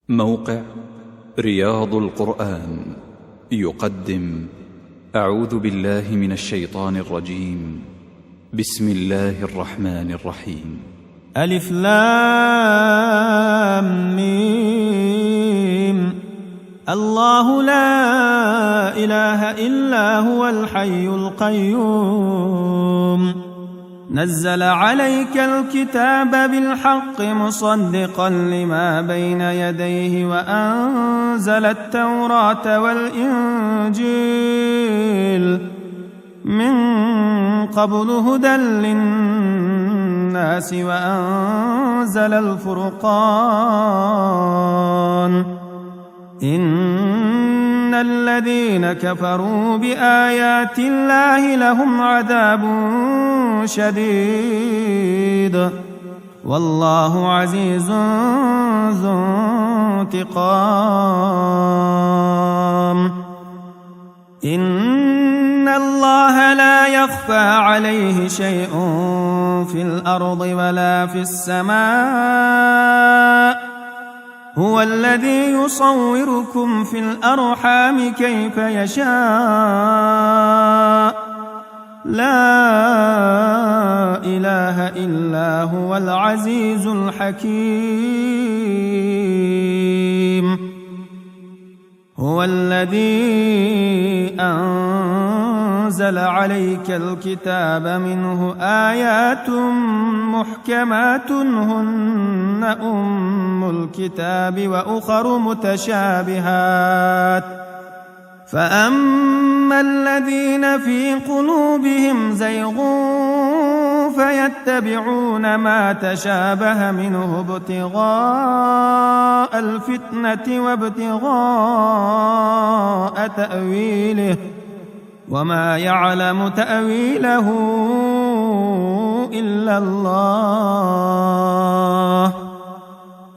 موقع رياض القرآن يقدم أعوذ بالله من الشيطان الرجيم. بسم الله الرحمن الرحيم. ألف لام ميم. الله لا إله إلا هو الحي القيوم نزل عليك الكتاب بالحق مصدقا لما بين يديه وأنزل التوراة والإنجيل من قبل هدى للناس وأنزل الفرقان إن الذين كفروا بآيات الله لهم عذاب شديد والله عزيز ذو انتقام. إن الله لا يخفى عليه شيء في الأرض ولا في السماء هو الذي يصوركم في الأرحام كيف يشاء لا إله إلا هو العزيز الحكيم. هو الذي أنزل عليك الكتاب منه آيات محكمات هن أم الكتاب وأخر متشابهات فأما الذين في قلوبهم زيغ فيتبعون ما تشابه منه ابتغاء الفتنة وابتغاء تأويله وما يعلم تأويله إلا الله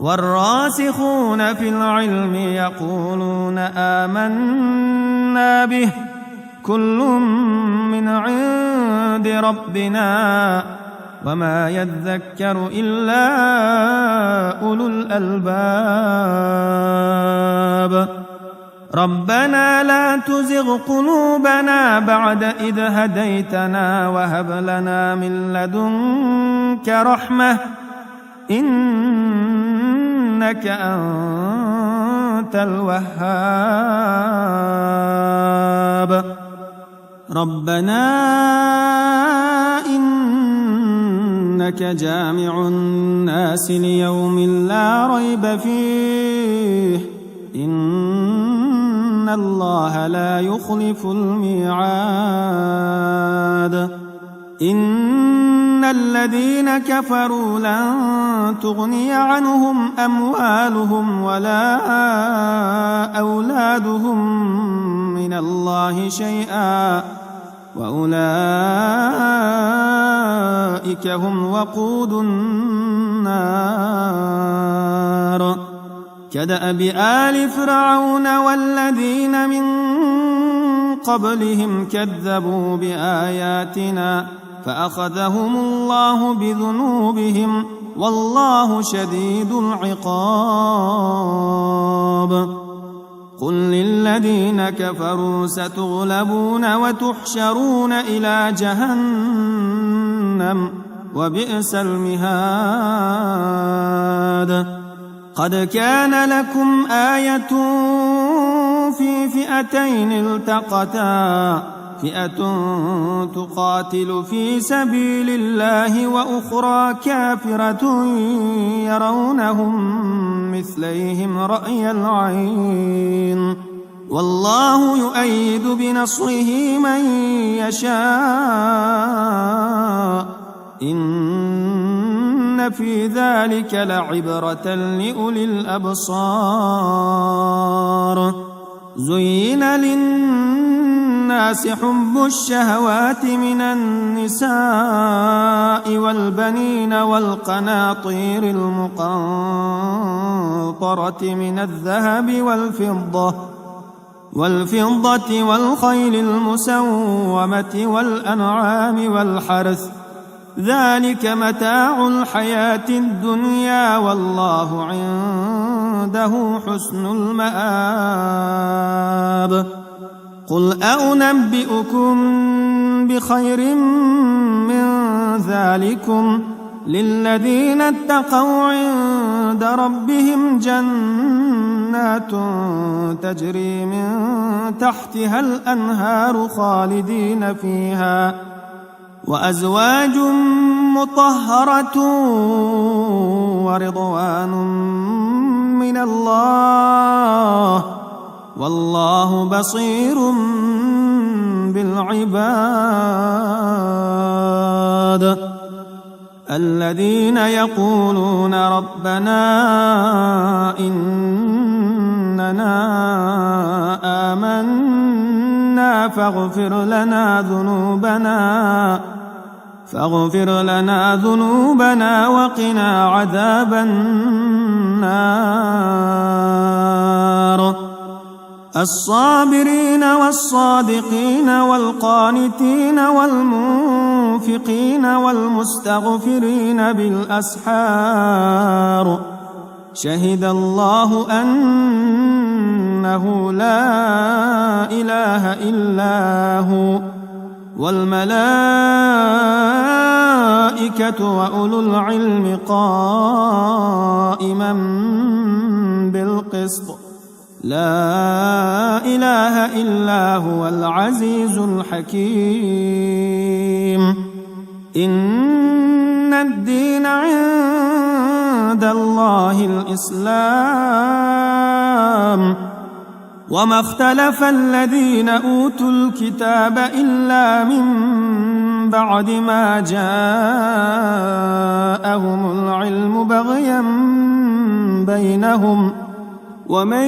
والراسخون في العلم يقولون آمنا به كل من عند ربنا وما يذكر إلا أولو الألباب. ربنا لا تزغ قلوبنا بعد إذ هديتنا وهب لنا من لدنك رحمة إنك أنت الوهاب. ربنا إنك جامع الناس ليوم لا ريب فيه إن الله لا يخلف الميعاد. إن الذين كفروا لن تغني عنهم أموالهم ولا أولادهم من الله شيئا وأولئك هم وقود النار. كدأب آل فرعون والذين من قبلهم كذبوا بآياتنا فأخذهم الله بذنوبهم والله شديد العقاب. قل للذين كفروا ستغلبون وتحشرون إلى جهنم وبئس المهاد. قد كان لكم آية في فئتين التقتا فئة تقاتل في سبيل الله وأخرى كافرة يرونهم مثليهم رأي العين والله يؤيد بنصره من يشاء إن في ذلك لعبرة لأولي الأبصار. زين للناس حب الشهوات من النساء والبنين والقناطير المقنطرة من الذهب والفضة والخيل المسومة والأنعام والحرث ذلك متاع الحياة الدنيا والله عنده حسن المآب قل أنبئكم بخير من ذلكم للذين اتقوا عند ربهم جنات تجري من تحتها الأنهار خالدين فيها وأزواج مطهرة ورضوان من الله والله بصير بالعباد الذين يقولون ربنا إننا آمنا فاغفر لنا ذنوبنا وقنا عذاب النار الصابرين والصادقين والقانتين والمنفقين والمستغفرين بالأسحار شهد الله أنه لا إله إلا هو والملائكة وأولو العلم قائما بالقسط لا إله إلا هو العزيز الحكيم إن الدين عند الله الإسلام وما اختلف الذين أوتوا الكتاب إلا من بعد ما جاءهم العلم بغيا بينهم ومن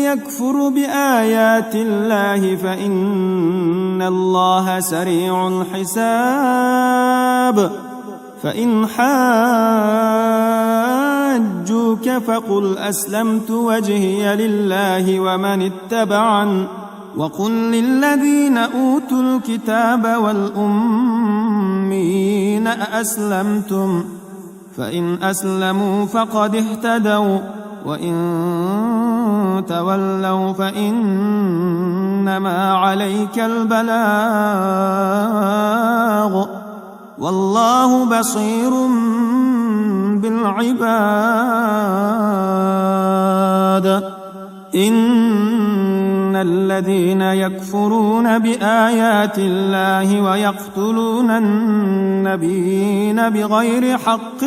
يكفر بآيات الله فإن الله سريع الحساب فإن حاجوك فقل أسلمت وجهي لله ومن اتبعن وقل للذين أوتوا الكتاب والأميين أأسلمتم فإن أسلموا فقد اهتدوا وإن تولوا فإنما عليك البلاغ والله بصير بالعباد إن الذين يكفرون بآيات الله ويقتلون النبيين بغير حق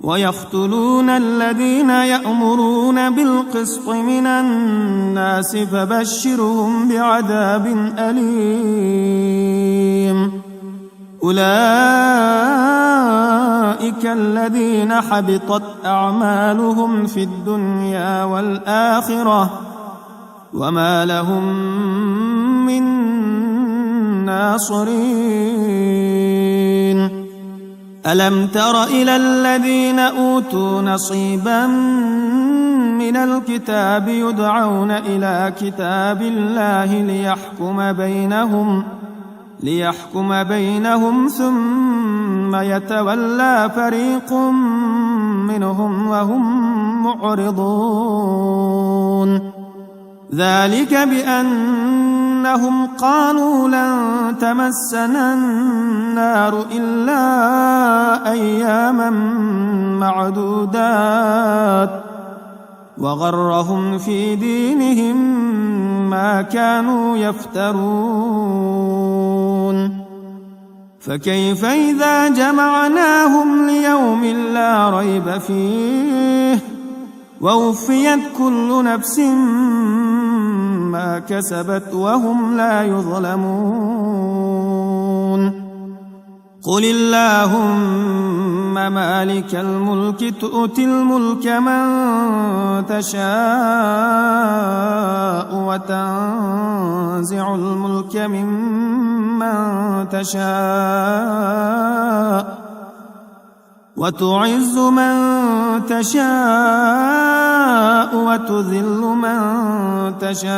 ويقتلون الذين يأمرون بالقسط من الناس فبشرهم بعذاب أليم أولئك الذين حبطت أعمالهم في الدنيا والآخرة وما لهم من ناصرين ألم تر إلى الذين أوتوا نصيبا من الكتاب يدعون إلى كتاب الله ليحكم بينهم ثم يتولى فريق منهم وهم معرضون ذلك بأنهم قالوا لن تمسنا النار إلا أياما معدودات وغرهم في دينهم ما كانوا يفترون فكيف إذا جمعناهم ليوم لا ريب فيه ووفيت كل نفس ما كسبت وهم لا يظلمون قل اللهم مالك الملك تؤتي الملك من تشاء وتنزع الملك ممن تشاء وتعز من تشاء وتذل من تشاء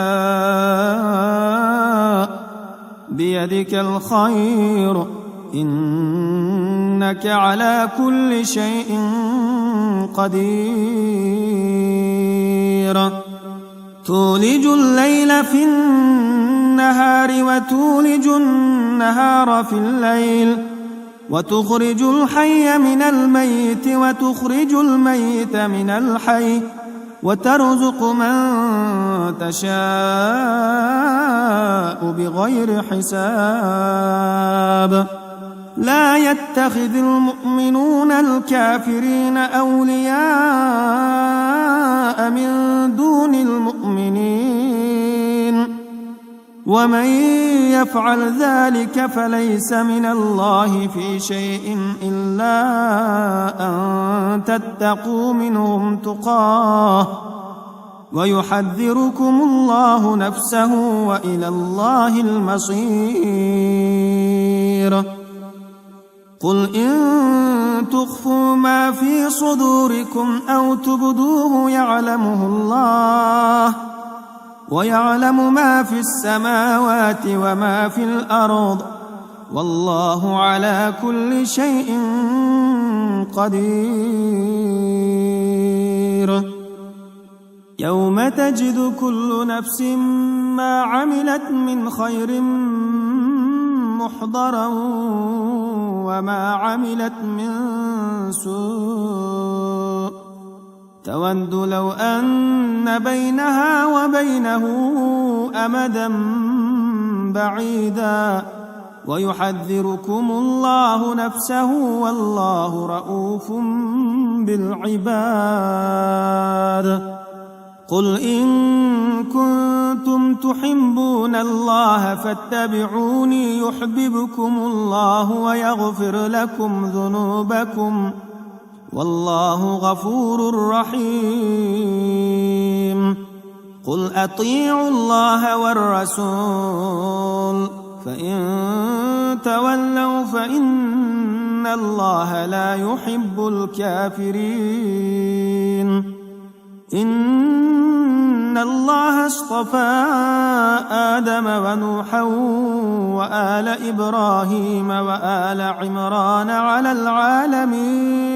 بيدك الخير إنك إنك على كل شيء قدير تولج الليل في النهار وتولج النهار في الليل وتخرج الحي من الميت وتخرج الميت من الحي وترزق من تشاء بغير حساب لا يتخذ المؤمنون الكافرين أولياء من دون المؤمنين ومن يفعل ذلك فليس من الله في شيء إلا أن تتقوا منهم تقاه ويحذركم الله نفسه وإلى الله المصير قل إن تخفوا ما في صدوركم أو تبدوه يعلمه الله ويعلم ما في السماوات وما في الأرض والله على كل شيء قدير يوم تجد كل نفس ما عملت من خير محضرا وما عملت من سوء تود لو أن بينها وبينه أمدا بعيدا ويحذركم الله نفسه والله رؤوف بالعباد قل إن كنتم تحبون الله فاتبعوني يحببكم الله ويغفر لكم ذنوبكم والله غفور رحيم قل أطيعوا الله والرسول فإن تولوا فإن الله لا يحب الكافرين إن الله اصطفى آدم ونوحا وآل إبراهيم وآل عمران على العالمين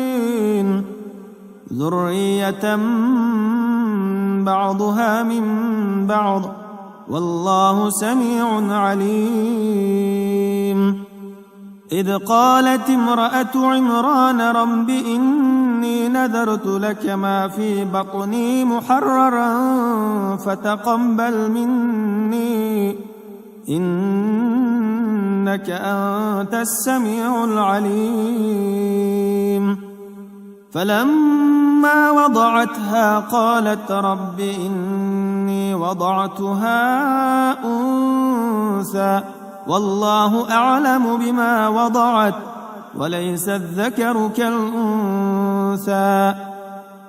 ذرية بعضها من بعض والله سميع عليم إذ قالت امرأة عمران رب إني نذرت لك ما في بطني محررا فتقبل مني إنك أنت السميع العليم فلما وضعتها قالت رب إني وضعتها أنثى والله أعلم بما وضعت وليس الذكر كالأنثى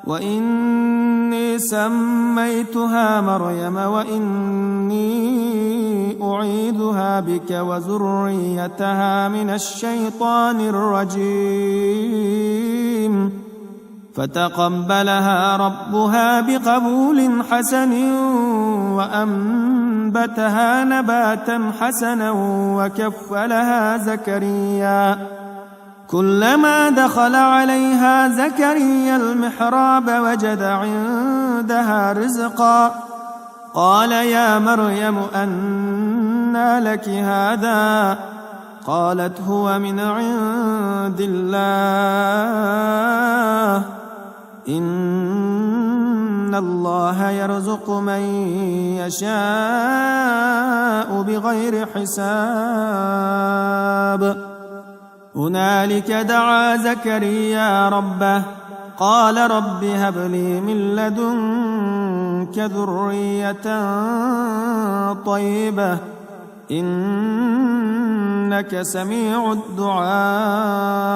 وإني سميتها مريم وإني أعيذها بك وذريتها من الشيطان الرجيم فتقبلها ربها بقبول حسن وأنبتها نباتا حسنا وكفلها زكريا كلما دخل عليها زكريا المحراب وجد عندها رزقا قال يا مريم أنى لك هذا قالت هو من عند الله إن الله يرزق من يشاء بغير حساب هنالك دعا زكريا ربه قال رب هب لي من لدنك ذرية طيبة إنك سميع الدعاء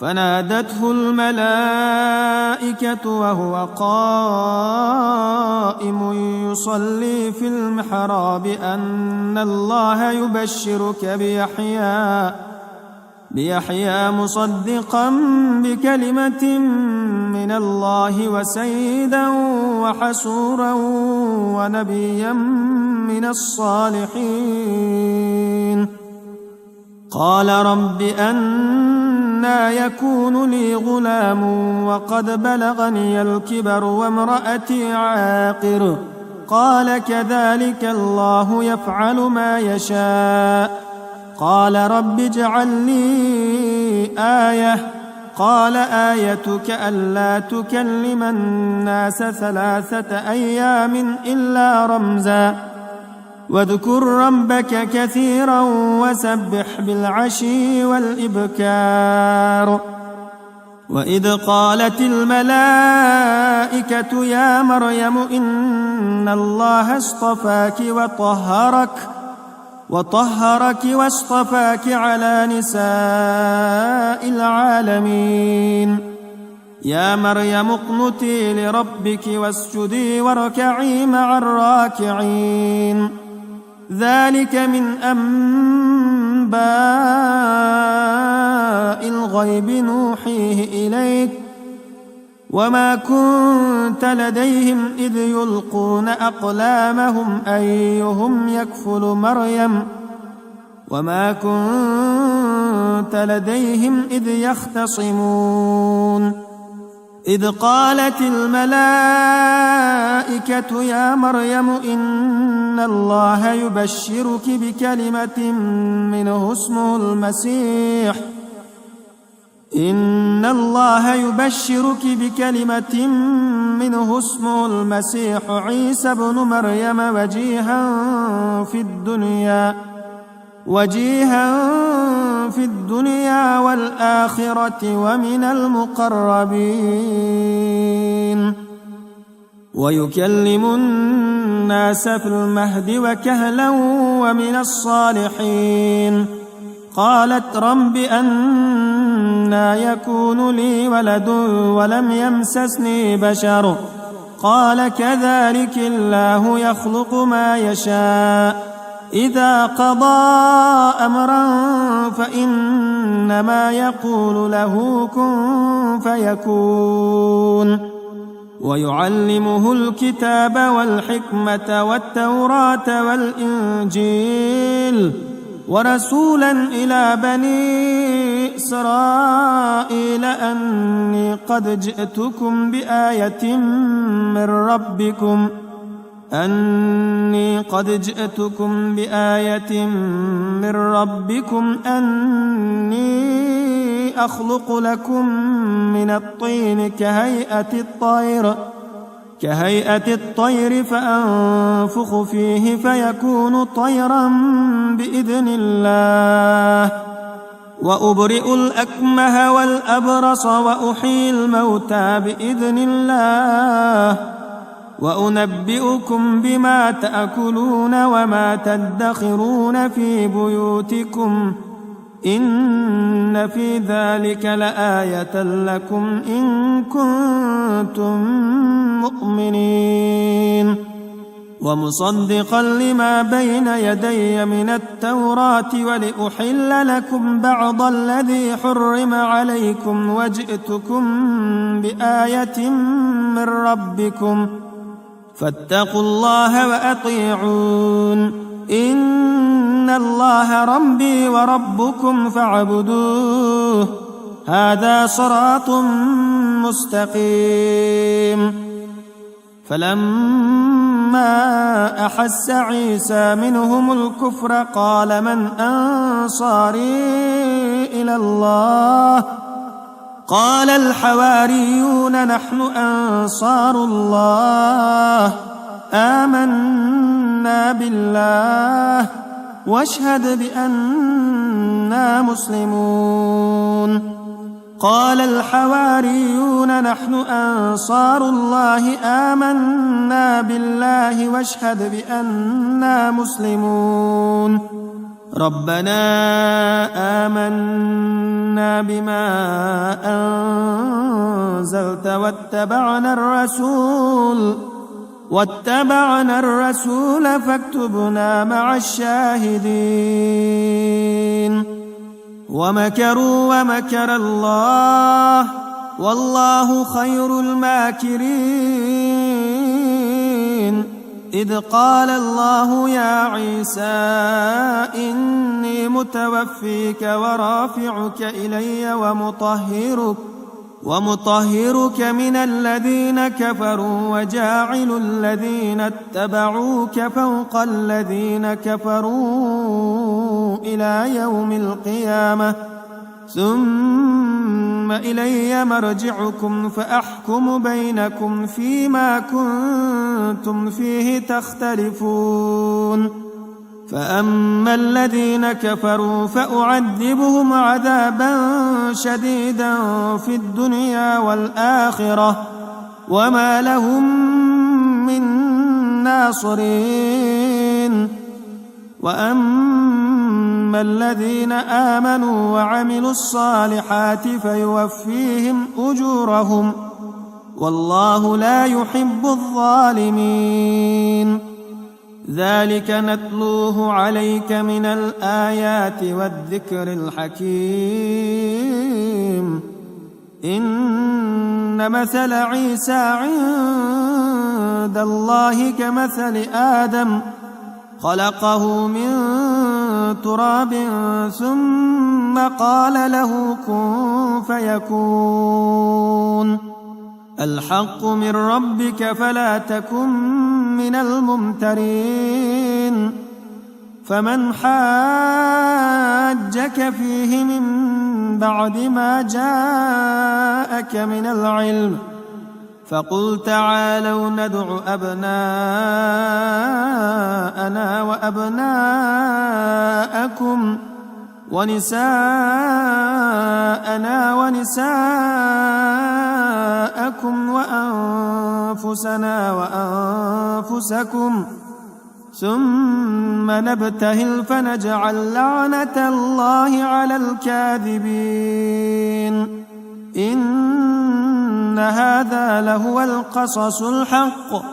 فنادته الملائكة وهو قائم يصلي في المحراب أن الله يبشرك بيحيى مصدقا بكلمة من الله وسيدا وحسورا ونبيا من الصالحين قال رب أنى يكون لي غلام وقد بلغني الكبر وامرأتي عاقر قال كذلك الله يفعل ما يشاء قال رب اجعل لي آية قال آيتك ألا تكلم الناس 3 أيام إلا رمزا واذكر ربك كثيرا وسبح بالعشي والإبكار وإذ قالت الملائكة يا مريم إن الله اصطفاك وطهرك واصطفاك على نساء العالمين يا مريم اقنتي لربك واسجدي واركعي مع الراكعين ذلك من أنباء الغيب نوحيه إليك وما كنت لديهم إذ يلقون أقلامهم أيهم يكفل مريم وما كنت لديهم إذ يختصمون إذ قالت الملائكة يا مريم إن الله يبشرك بكلمة منه اسمه المسيح عيسى بن مريم وجيها في الدنيا والآخرة ومن المقربين ويكلم الناس في المهد وكهلا ومن الصالحين قالت رب أنى يكون لي ولد ولم يمسسني بشر قال كذلك الله يخلق ما يشاء إذا قضى أمرا فإنما يقول له كن فيكون ويعلمه الكتاب والحكمة والتوراة والإنجيل ورسولا إلى بني إسرائيل أني قد جئتكم بآية من ربكم أني أخلق لكم من الطين كهيئة الطير فأنفخ فيه فيكون طيرا بإذن الله وأبرئ الأكمه والأبرص وأحيي الموتى بإذن الله وأنبئكم بما تأكلون وما تدخرون في بيوتكم إن في ذلك لآية لكم إن كنتم مؤمنين ومصدقا لما بين يدي من التوراة ولأحل لكم بعض الذي حرم عليكم وجئتكم بآية من ربكم فاتقوا الله وأطيعون إن الله ربي وربكم فاعبدوه هذا صراط مستقيم فلما أحس عيسى منهم الكفر قال من أنصاري إلى الله قال الحواريون نحن أنصار الله آمنا بالله واشهد بأننا مسلمون قال الحواريون نحن أنصار الله آمنا بالله واشهد بأننا مسلمون ربنا آمنا بما أنزلت واتبعنا الرسول فاكتبنا مع الشاهدين ومكروا ومكر الله والله خير الماكرين إذ قال الله يا عيسى إني متوفيك ورافعك إلي ومطهرك من الذين كفروا وجاعل الذين اتبعوك فوق الذين كفروا إلى يوم القيامة ثم إلي مرجعكم فأحكم بينكم فيما كنتم فيه تختلفون فأما الذين كفروا فأعذبهم عذابا شديدا في الدنيا والآخرة وما لهم من ناصرين وأما الذين آمنوا وعملوا الصالحات فيوفيهم أجورهم والله لا يحب الظالمين ذلك نتلوه عليك من الآيات والذكر الحكيم إن مثل عيسى عند الله كمثل آدم خلقه من تراب ثم قال له كن فيكون الحق من ربك فلا تكن من الممترين فمن حاجك فيه من بعد ما جاءك من العلم فقل تعالوا ندع أبناءنا وأبناءكم ونساءنا ونساءكم وأنفسنا وأنفسكم ثم نبتهل فنجعل لعنة الله على الكاذبين إن هذا لهو القصص الحق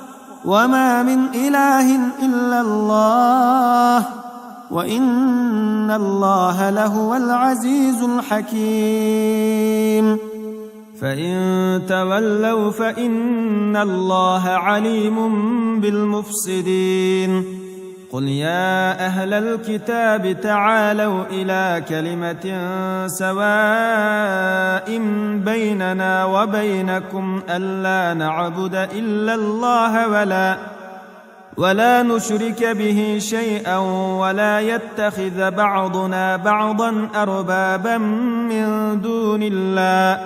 وما من إله إلا الله وإن الله لهو العزيز الحكيم فإن تولوا فإن الله عليم بالمفسدين قل يا أهل الكتاب تعالوا إلى كلمة سواء بيننا وبينكم ألا نعبد إلا الله ولا نشرك به شيئا ولا يتخذ بعضنا بعضا أربابا من دون الله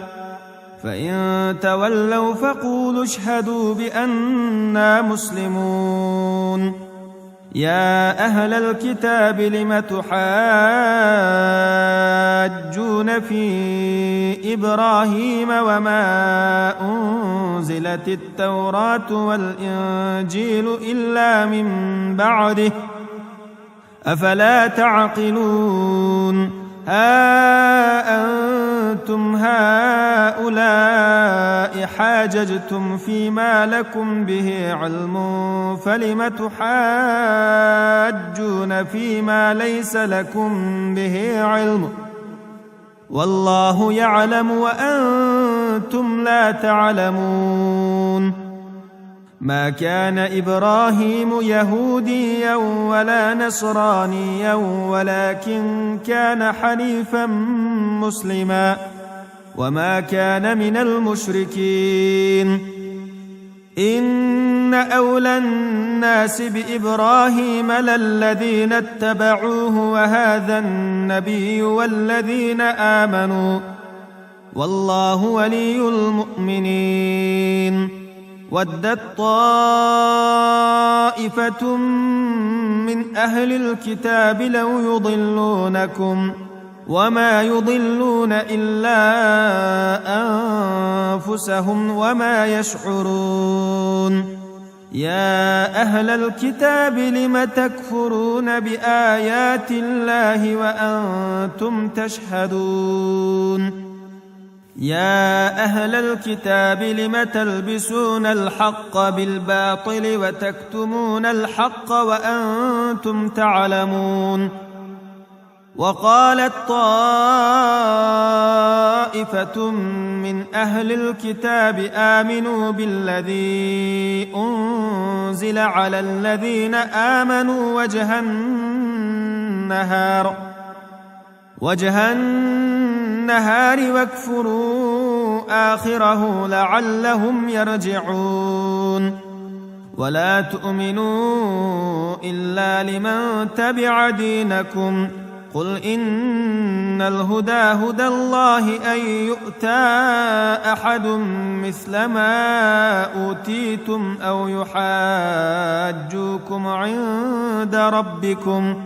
فإن تولوا فقولوا اشهدوا بأننا مسلمون يا أهل الكتاب لم تحاجون في إبراهيم وما أنزلت التوراة والإنجيل إلا من بعده أفلا تعقلون ها أنتم هؤلاء حاججتم فيما لكم به علم فلم تحاجون فيما ليس لكم به علم والله يعلم وأنتم لا تعلمون ما كان إبراهيم يهوديا ولا نصرانيا ولكن كان حنيفا مسلما وما كان من المشركين إن أولى الناس بإبراهيم للذين اتبعوه وهذا النبي والذين آمنوا والله ولي المؤمنين ودت طائفة من أهل الكتاب لو يضلونكم وما يضلون إلا أنفسهم وما يشعرون يا أهل الكتاب لم تكفرون بآيات الله وأنتم تشهدون يا أهل الكتاب لم تلبسون الحق بالباطل وتكتمون الحق وأنتم تعلمون وقالت طائفة طائفة من أهل الكتاب آمنوا بالذي أنزل على الذين آمنوا وجه النهار واكفروا آخره لعلهم يرجعون ولا تؤمنوا إلا لمن تبع دينكم قل إن الهدى هدى الله أن يؤتى أحد مثل ما أوتيتم أو يحاجوكم عند ربكم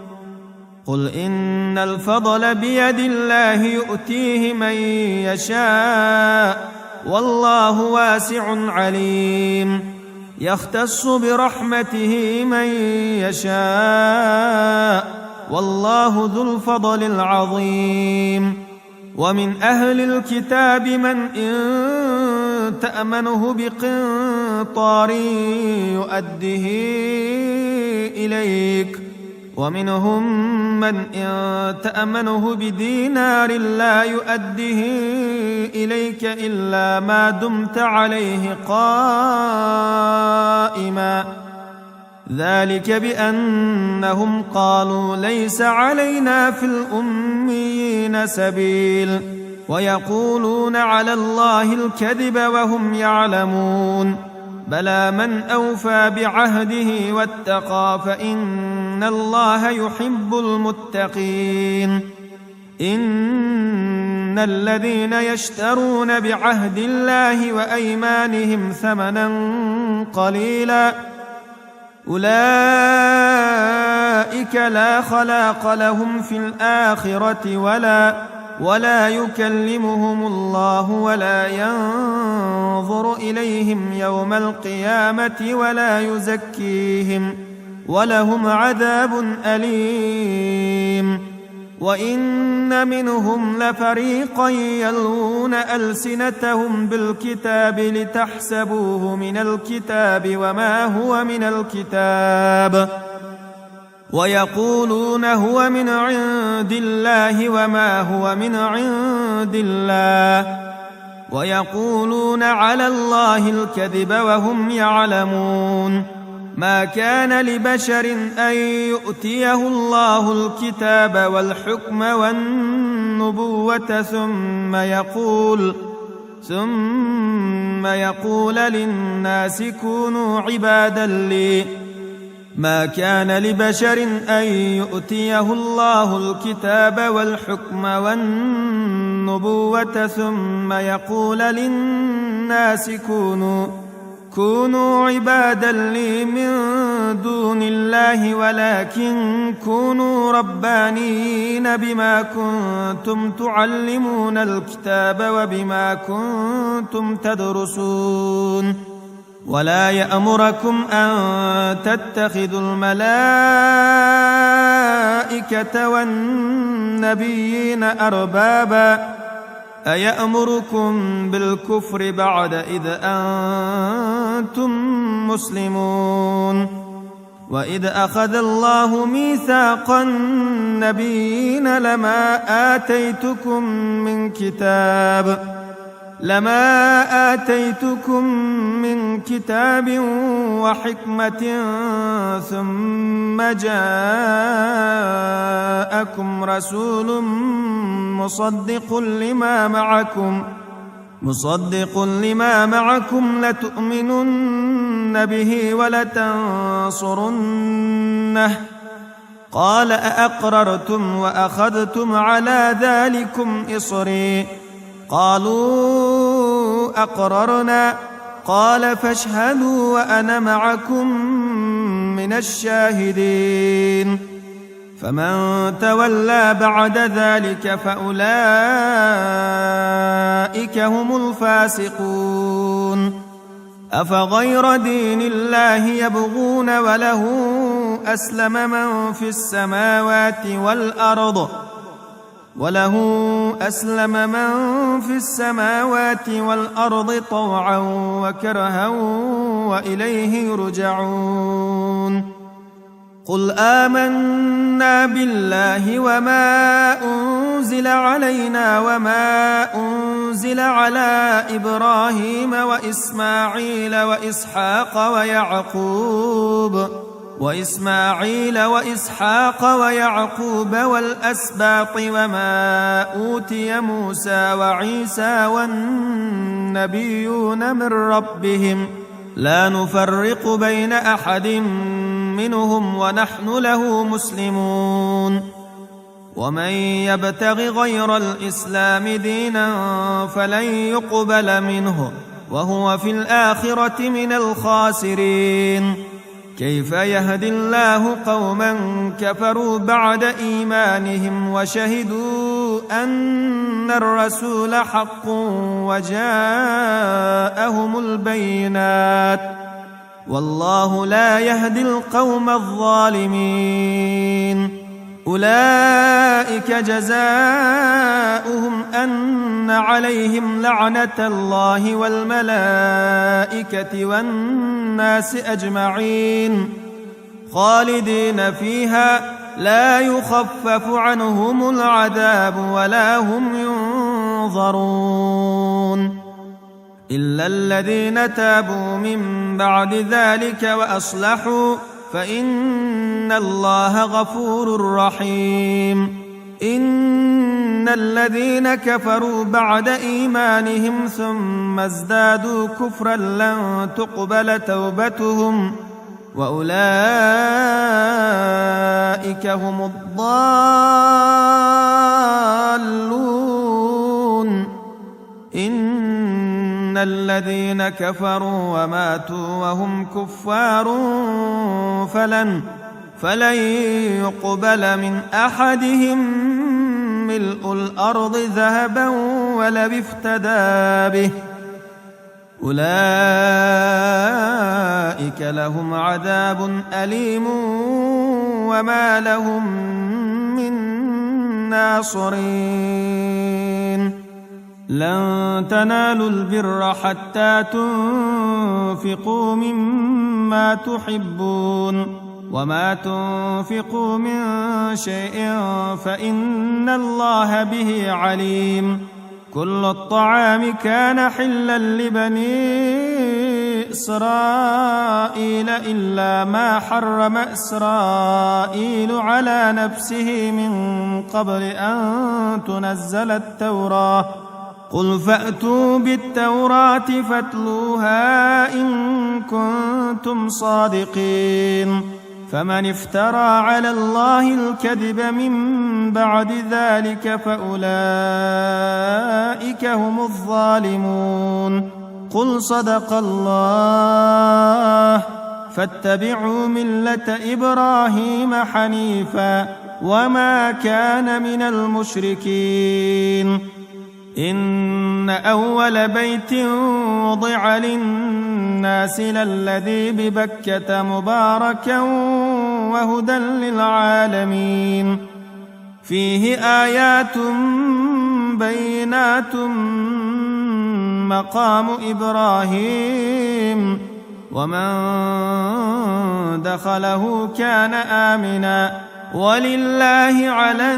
قل إن الفضل بيد الله يؤتيه من يشاء والله واسع عليم يختص برحمته من يشاء والله ذو الفضل العظيم ومن أهل الكتاب من إن تأمنه بقنطار يؤده إليك ومنهم من إن تأمنه بدينار لا يؤده إليك إلا ما دمت عليه قائما ذلك بأنهم قالوا ليس علينا في الأميين سبيل ويقولون على الله الكذب وهم يعلمون بلى من أوفى بعهده واتقى فإن الله يحب المتقين إن الذين يشترون بعهد الله وأيمانهم ثمنا قليلا أولئك لا خلاق لهم في الآخرة ولا يكلمهم الله ولا ينظر إليهم يوم القيامة ولا يزكيهم ولهم عذاب أليم وإن منهم لفريقا يلوون ألسنتهم بالكتاب لتحسبوه من الكتاب وما هو من الكتاب ويقولون هو من عند الله وما هو من عند الله ويقولون على الله الكذب وهم يعلمون ما كان لبشر أن يؤتيه الله الكتاب والحكم والنبوة ثم يقول للناس كونوا عبادا لي ما كان لبشر أن يؤتيه الله الكتاب والحكم والنبوة ثم يقول للناس كونوا عبادا لي من دون الله ولكن كونوا ربانيين بما كنتم تعلمون الكتاب وبما كنتم تدرسون ولا يأمركم أن تتخذوا الملائكة والنبيين أربابا أيأمركم بالكفر بعد إذ أنتم مسلمون وإذ أخذ الله ميثاق النبيين لما آتيتكم من كتاب وحكمة ثم جاءكم رسول مصدق لما معكم لتؤمنن به ولتنصرنه قال أأقررتم وأخذتم على ذلكم إصري قالوا أقررنا قال فاشهدوا وأنا معكم من الشاهدين فمن تولى بعد ذلك فأولئك هم الفاسقون أفغير دين الله يبغون وله أسلم من في السماوات والأرض طوعا وكرها وإليه يرجعون قل آمنا بالله وما أنزل علينا وما أنزل أنزل على إبراهيم وإسماعيل وإسحاق ويعقوب والأسباط وما أوتي موسى وعيسى والنبيون من ربهم لا نفرق بين أحد منهم ونحن له مسلمون ومن يبتغ غير الإسلام دينا فلن يقبل منه وهو في الآخرة من الخاسرين كيف يهدي الله قوما كفروا بعد إيمانهم وشهدوا أن الرسول حق وجاءهم البينات والله لا يهدي القوم الظالمين أولئك جزاؤهم أن عليهم لعنة الله والملائكة والناس أجمعين خالدين فيها لا يخفف عنهم العذاب ولا هم ينظرون إلا الذين تابوا من بعد ذلك وأصلحوا فإن الله غفور رحيم إن الذين كفروا بعد إيمانهم ثم ازدادوا كفرا لن تقبل توبتهم وأولئك هم الضالون إن الذين كفروا وماتوا وهم كفار فلن يقبل من أحدهم ملء الأرض ذهبا ولو افتدى به أولئك لهم عذاب أليم وما لهم من ناصرين لن تنالوا البر حتى تنفقوا مما تحبون وما تنفقوا من شيء فإن الله به عليم كل الطعام كان حلا لبني إسرائيل إلا ما حرم إسرائيل على نفسه من قبل أن تنزل التوراة قل فأتوا بالتوراة فاتلوها إن كنتم صادقين فمن افترى على الله الكذب من بعد ذلك فأولئك هم الظالمون قل صدق الله فاتبعوا ملة إبراهيم حنيفا وما كان من المشركين إن أول بيت وضع للناس للذي ببكة مباركا وهدى للعالمين فيه آيات بينات مقام إبراهيم ومن دخله كان آمنا ولله على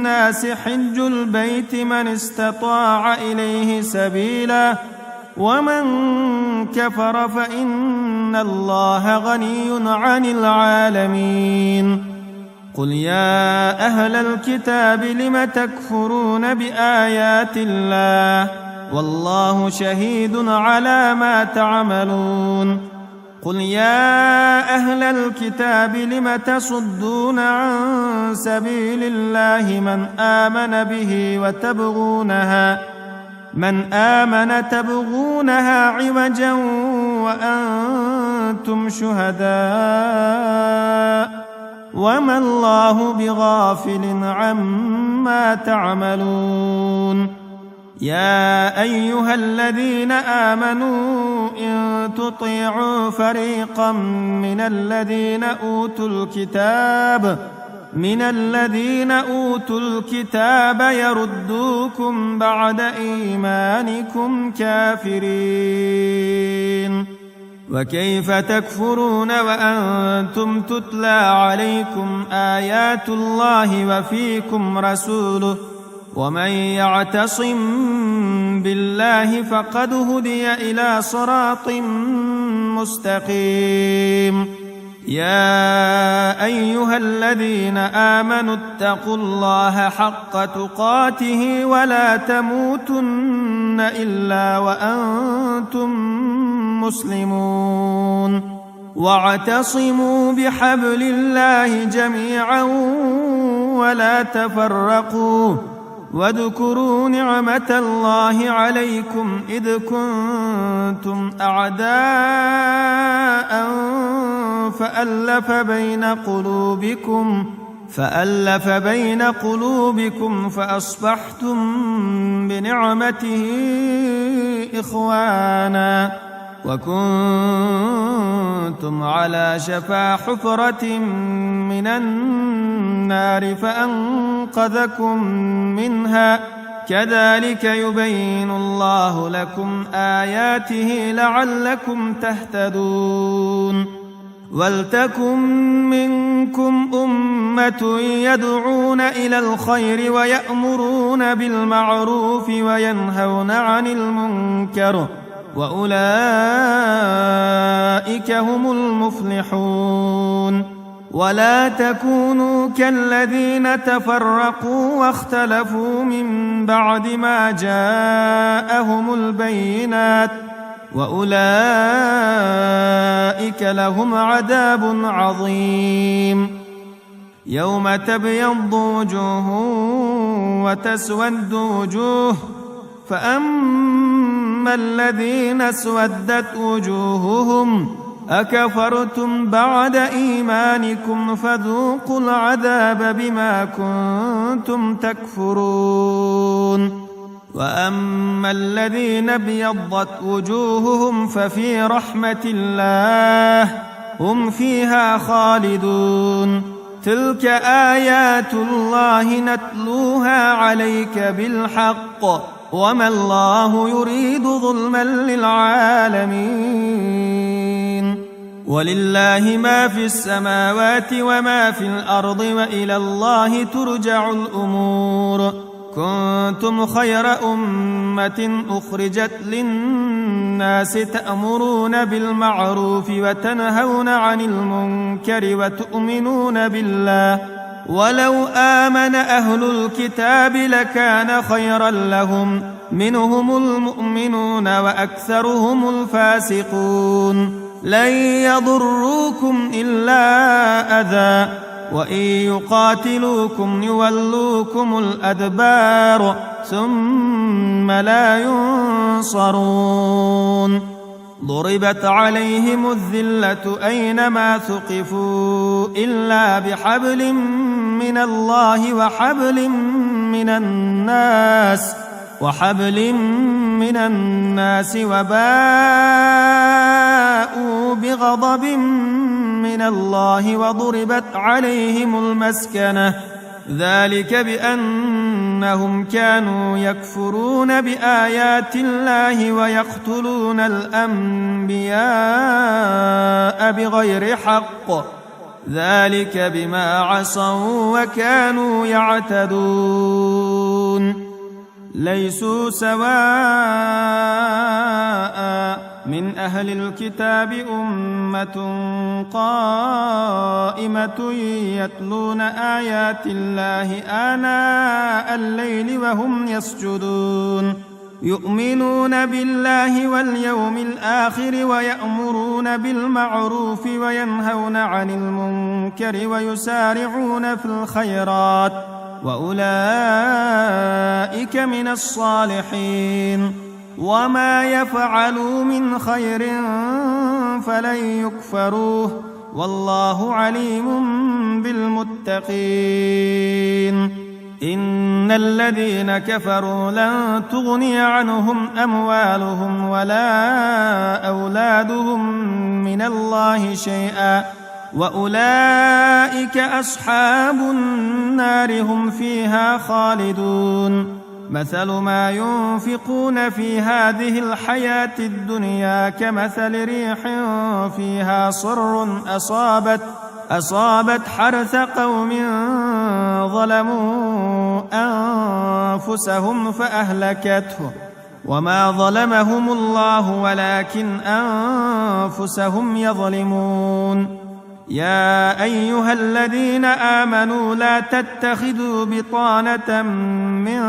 الناس حج البيت من استطاع إليه سبيلا ومن كفر فإن الله غني عن العالمين قل يا أهل الكتاب لم تكفرون بآيات الله والله شهيد على ما تعملون قل يا أهل الكتاب لم تصدون عن سبيل الله من آمن تبغونها عوجا وأنتم شهداء وما الله بغافل عما تعملون يا أيها الذين آمنوا إن تطيعوا فريقا من الذين أوتوا الكتاب يردوكم بعد إيمانكم كافرين وكيف تكفرون وأنتم تتلى عليكم آيات الله ومن يعتصم بالله فقد هدي إلى صراط مستقيم. يا أيها الذين آمنوا اتقوا الله حق تقاته ولا تموتن إلا وأنتم مسلمون. واعتصموا بحبل الله جميعا ولا تفرقوا، واذكروا نعمة الله عليكم إذ كنتم أعداء فألف بين قلوبكم فأصبحتم بنعمته إخوانا، وكنتم على شفا حفرة من النار فأنقذكم منها. كذلك يبين الله لكم آياته لعلكم تهتدون. ولتكن منكم أمة يدعون إلى الخير ويأمرون بالمعروف وينهون عن المنكر، وأولئك هم المفلحون. ولا تكونوا كالذين تفرقوا واختلفوا من بعد ما جاءهم البينات، وأولئك لهم عذاب عظيم. يوم تبيض وجوه وتسود وجوه، فأما الذين اسودت وجوههم أكفرتم بعد إيمانكم فذوقوا العذاب بما كنتم تكفرون. وأما الذين ابيضت وجوههم ففي رحمة الله هم فيها خالدون. تلك آيات الله نتلوها عليك بالحق، وما الله يريد ظلما للعالمين. ولله ما في السماوات وما في الأرض وإلى الله ترجع الأمور. كنتم خير أمة أخرجت للناس تأمرون بالمعروف وتنهون عن المنكر وتؤمنون بالله. ولو آمن أهل الكتاب لكان خيرا لهم، منهم المؤمنون وأكثرهم الفاسقون. لن يضروكم إلا أذى، وإن يقاتلوكم يولوكم الأدبار ثم لا ينصرون. ضربت عليهم الذلة أينما ثقفوا إلا بحبل من الله وحبل من الناس وباءوا بغضب من الله وضربت عليهم المسكنة. ذلك بأنهم كانوا يكفرون بآيات الله ويقتلون الأنبياء بغير حق، ذلك بما عصوا وكانوا يعتدون. ليسوا سواء من أهل الكتاب أمة قائمة يتلون آيات الله آناء الليل وهم يسجدون، يؤمنون بالله واليوم الآخر ويأمرون بالمعروف وينهون عن المنكر ويسارعون في الخيرات، وأولئك من الصالحين. وما يفعلوا من خير فلن يكفروه، والله عليم بالمتقين. إن الذين كفروا لن تغني عنهم أموالهم ولا أولادهم من الله شيئا، وأولئك أصحاب النار هم فيها خالدون. مثل ما ينفقون في هذه الحياة الدنيا كمثل ريح فيها صر أصابت حرث قوم ظلموا أنفسهم فأهلكته وما ظلمهم الله ولكن أنفسهم يظلمون. يا أيها الذين آمنوا لا تتخذوا بطانة من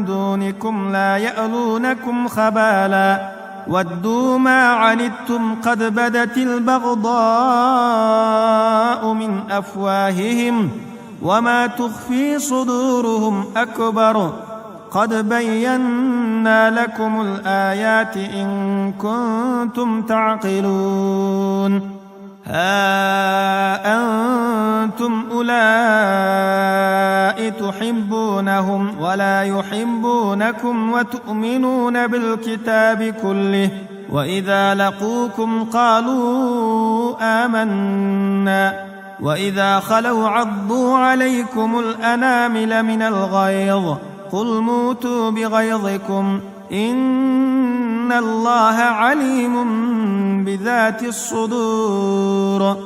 دونكم لا يألونكم خبالا ودوا ما عنتم قد بدت البغضاء من أفواههم وما تخفي صدورهم أكبر قد بينا لكم الآيات إن كنتم تعقلون. ها أنتم أولئك تحبونهم ولا يحبونكم وتؤمنون بالكتاب كله وإذا لقوكم قالوا آمنا وإذا خلوا عضوا عليكم الأنامل من الغيظ قل موتوا بغيظكم إن الله عليم بذات الصدور.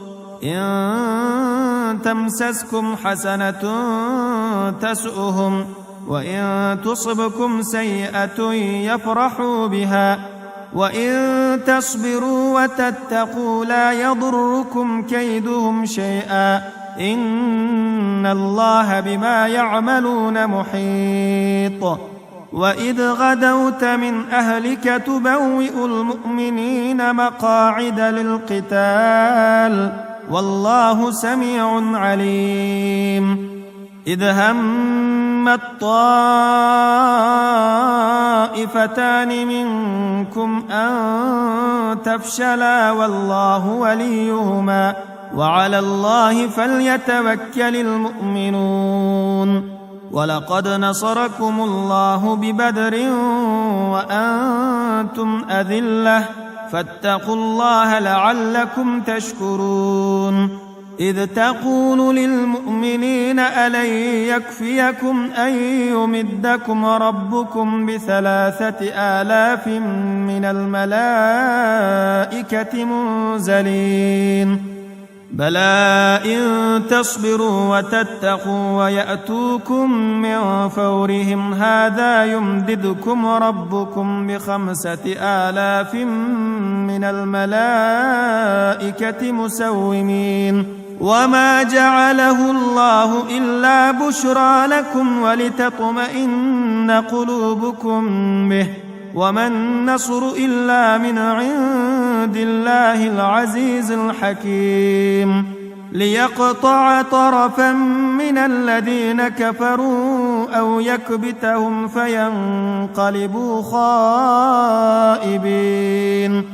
إن تمسسكم حسنة تسؤهم وإن تصبكم سيئة يفرحوا بها وإن تصبروا وتتقوا لا يضركم كيدهم شيئا إن الله بما يعملون محيط. وإذ غدوت من أهلك تبوئ المؤمنين مقاعد للقتال والله سميع عليم. إذ همت طائفتان منكم أن تفشلا والله وليهما وعلى الله فليتوكل المؤمنون. ولقد نصركم الله ببدر وأنتم أذلة فاتقوا الله لعلكم تشكرون. إذ تقول للمؤمنين ألن يكفيكم أن يمدكم ربكم ب3,000 من الملائكة منزلين بلى إن تصبروا وتتقوا ويأتوكم من فورهم هذا يمددكم ربكم ب5,000 من الملائكة مسومين وما جعله الله إلا بشرى لكم ولتطمئن قلوبكم به وما النصر إلا من عند الله العزيز الحكيم. ليقطع طرفا من الذين كفروا أو يكبتهم فينقلبوا خائبين.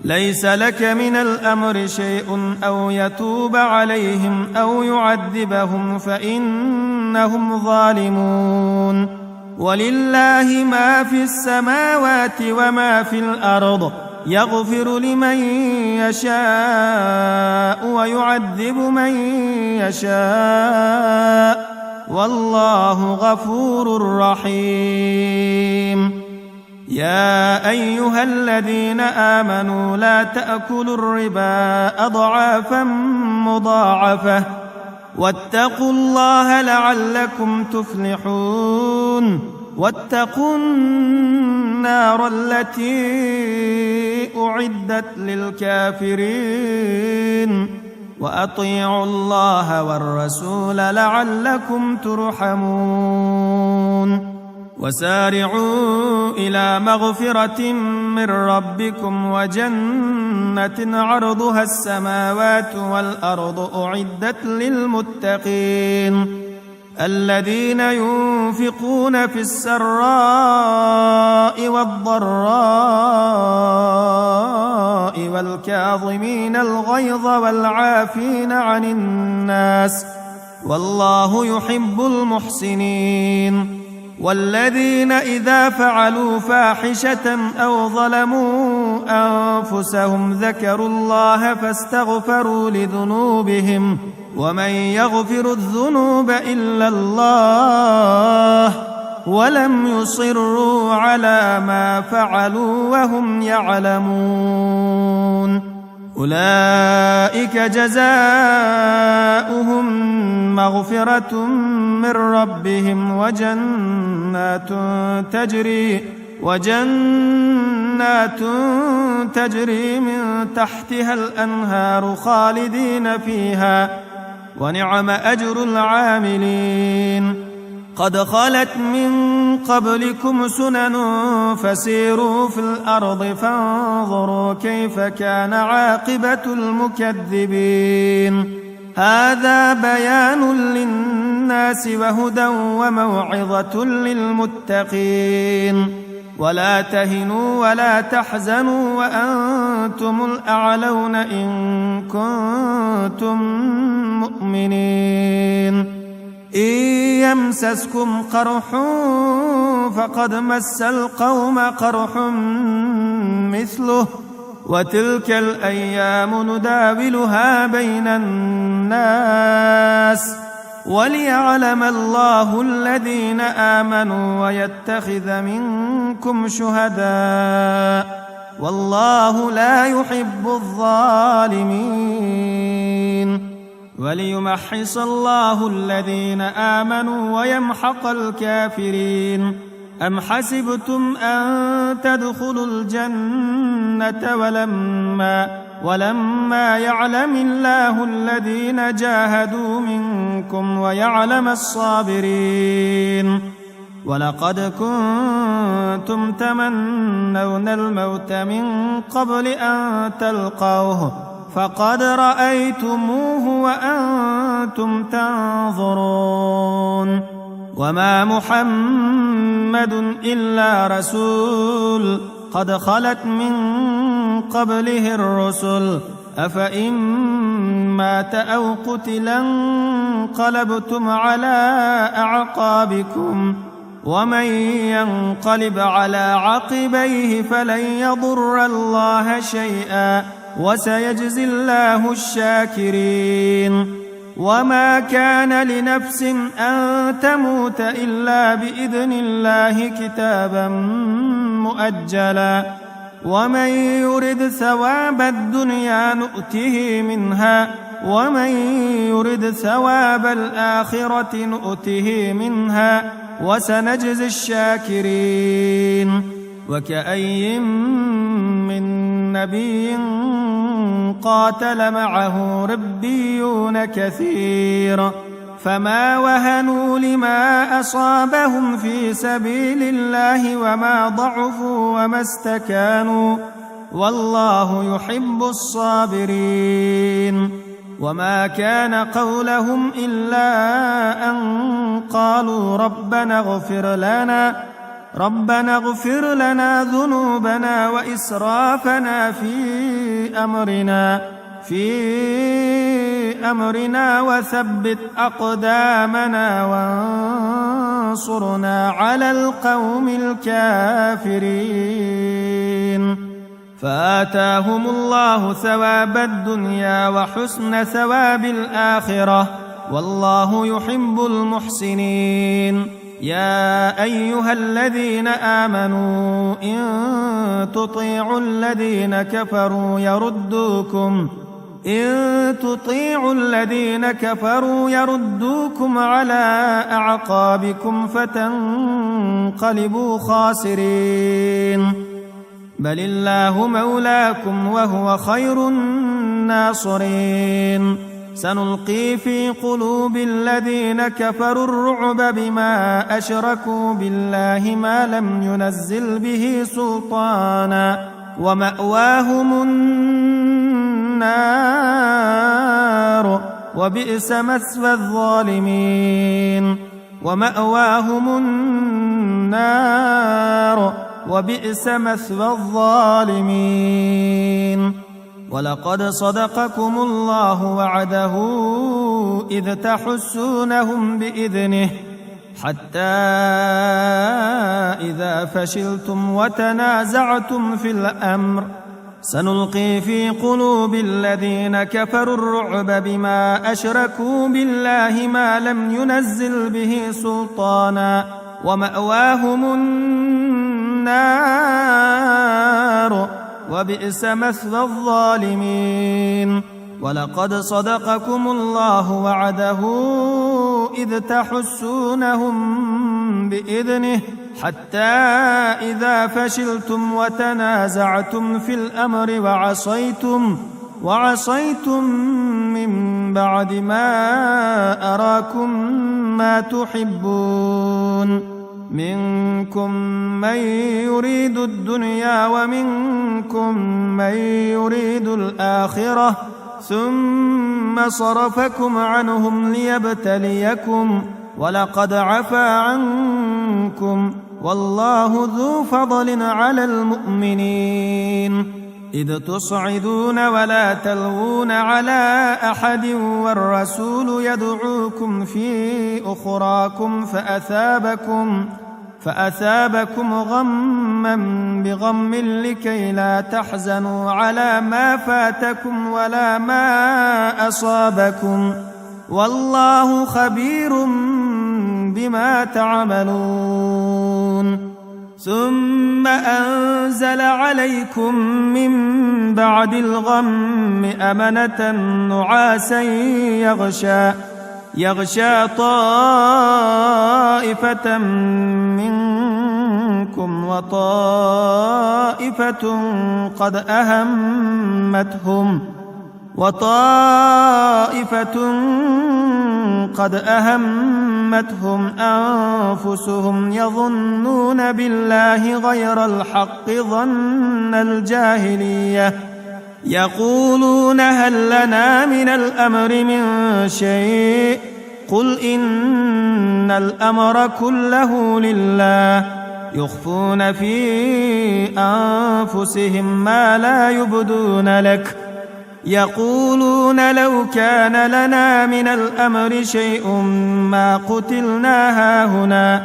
ليس لك من الأمر شيء أو يتوب عليهم أو يعذبهم فإنهم ظالمون. ولله ما في السماوات وما في الأرض يغفر لمن يشاء ويعذب من يشاء والله غفور رحيم. يا أيها الذين آمنوا لا تأكلوا الربا أضعافا مضاعفة واتقوا الله لعلكم تفلحون. واتقوا النار التي أعدت للكافرين وأطيعوا الله والرسول لعلكم ترحمون. وسارعوا إلى مغفرة من ربكم وجنة عرضها السماوات والأرض أعدت للمتقين الذين ينفقون في السراء والضراء والكاظمين الغيظ والعافين عن الناس والله يحب المحسنين. والذين إذا فعلوا فاحشة أو ظلموا أنفسهم ذكروا الله فاستغفروا لذنوبهم ومن يغفر الذنوب إلا الله ولم يصروا على ما فعلوا وهم يعلمون. أولئك جزاؤهم مغفرة من ربهم وجنات تجري من تحتها الأنهار خالدين فيها ونعم أجر العاملين قد خلت من قبلكم سنن فسيروا في الأرض فانظروا كيف كان عاقبة المكذبين هذا بيان للناس وهدى وموعظة للمتقين ولا تهنوا ولا تحزنوا وأنتم الأعلون إن كنتم مؤمنين إن يمسسكم قرح فقد مس القوم قرح مثله وتلك الأيام نداولها بين الناس وليعلم الله الذين آمنوا ويتخذ منكم شهداء والله لا يحب الظالمين وليمحص الله الذين آمنوا ويمحق الكافرين أم حسبتم أن تدخلوا الجنة ولما يعلم الله الذين جاهدوا منكم ويعلم الصابرين ولقد كنتم تمنون الموت من قبل أن تلقوه فقد رأيتموه وأنتم تنظرون وما محمد إلا رسول قد خلت من قبله الرسل أفإن مات أو قتلا انقلبتم على أعقابكم ومن ينقلب على عقبيه فلن يضر الله شيئا وسيجزي الله الشاكرين وما كان لنفس أن تموت إلا بإذن الله كتابا مؤجلا ومن يرد ثواب الدنيا نؤته منها ومن يرد ثواب الآخرة نؤته منها وسنجزي الشاكرين وكأي من نبي قاتل معه ربيون كثير فما وهنوا لما أصابهم في سبيل الله وما ضعفوا وما استكانوا والله يحب الصابرين وما كان قولهم إلا أن قالوا ربنا اغفر لنا ذنوبنا وإسرافنا في أمرنا وثبت أقدامنا وانصرنا على القوم الكافرين فآتاهم الله ثواب الدنيا وحسن ثواب الآخرة والله يحب المحسنين يا أيها الذين آمنوا إن تطيعوا الذين كفروا يردوكم على أعقابكم فتنقلبوا خاسرين بل الله مولاكم وهو خير الناصرين سنلقي في قلوب الذين كفروا الرعب بما أشركوا بالله ما لم ينزل به سلطانا ومأواهم النار وبئس مثوى الظالمين ولقد صدقكم الله وعده إذ تحسونهم بإذنه حتى إذا فشلتم وتنازعتم في الأمر سنلقي في قلوب الذين كفروا الرعب بما أشركوا بالله ما لم ينزل به سلطانا ومأواهم النار وبئس مثوى الظالمين. ولقد صدقكم الله وعده إذ تحسونهم بإذنه حتى إذا فشلتم وتنازعتم في الأمر وعصيتم من بعد ما أراكم ما تحبون منكم من يريد الدنيا ومنكم من يريد الآخرة ثم صرفكم عنهم ليبتليكم ولقد عفا عنكم والله ذو فضل على المؤمنين إذ تصعدون ولا تلوون على أحد والرسول يدعوكم في أخراكم فأثابكم غما بغم لكي لا تحزنوا على ما فاتكم ولا ما أصابكم والله خبير بما تعملون. ثم أنزل عليكم من بعد الغم أمنة نعاسا يغشى طائفة منكم وطائفة قد أهمتهم أنفسهم يظنون بالله غير الحق ظن الجاهلية يقولون هل لنا من الأمر من شيء قل إن الأمر كله لله يخفون في أنفسهم ما لا يبدون لك يقولون لو كان لنا من الأمر شيء ما قتلنا هاهنا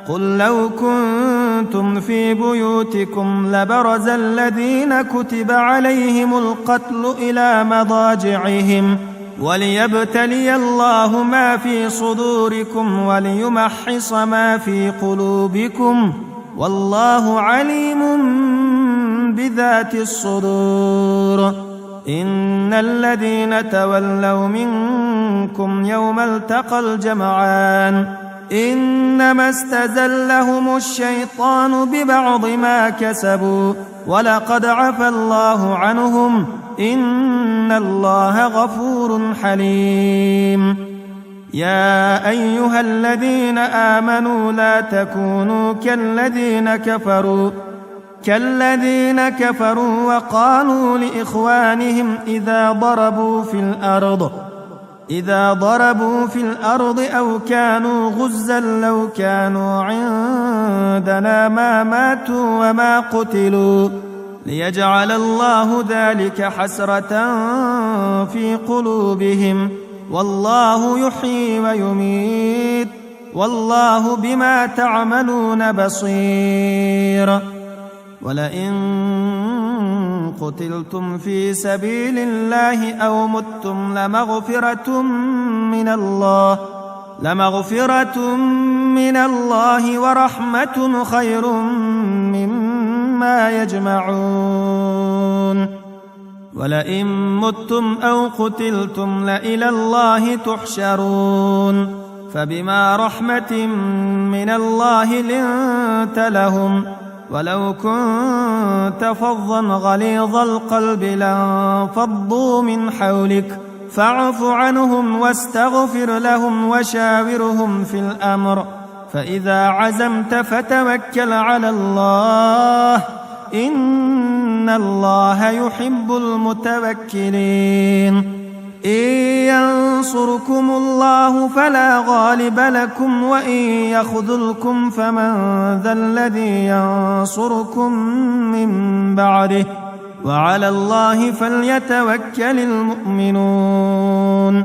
قل لو كنتم في بيوتكم لبرز الذين كتب عليهم القتل إلى مضاجعهم وليبتلي الله ما في صدوركم وليمحص ما في قلوبكم والله عليم بذات الصدور. إن الذين تولوا منكم يوم التقى الجمعان إنما استزلهم الشيطان ببعض ما كسبوا ولقد عفى الله عنهم إن الله غفور حليم. يا أيها الذين آمنوا لا تكونوا كالذين كفروا وقالوا لإخوانهم إذا ضربوا في الأرض أو كانوا غزا لو كانوا عندنا ما ماتوا وما قتلوا ليجعل الله ذلك حسرة في قلوبهم والله يحيي ويميت والله بما تعملون بصير. ولئن قتلتم في سبيل الله أو متم لمغفرة من الله ورحمة خير مما يجمعون. ولئن متم أو قتلتم لإلى الله تحشرون. فبما رحمة من الله لنت لهم ولو كنت فظا غليظ القلب لانفضوا من حولك فاعف عنهم واستغفر لهم وشاورهم في الأمر فإذا عزمت فتوكل على الله إن الله يحب المتوكلين. إن ينصركم الله فلا غالب لكم وإن يخذلكم فمن ذا الذي ينصركم من بعده وعلى الله فليتوكل المؤمنون.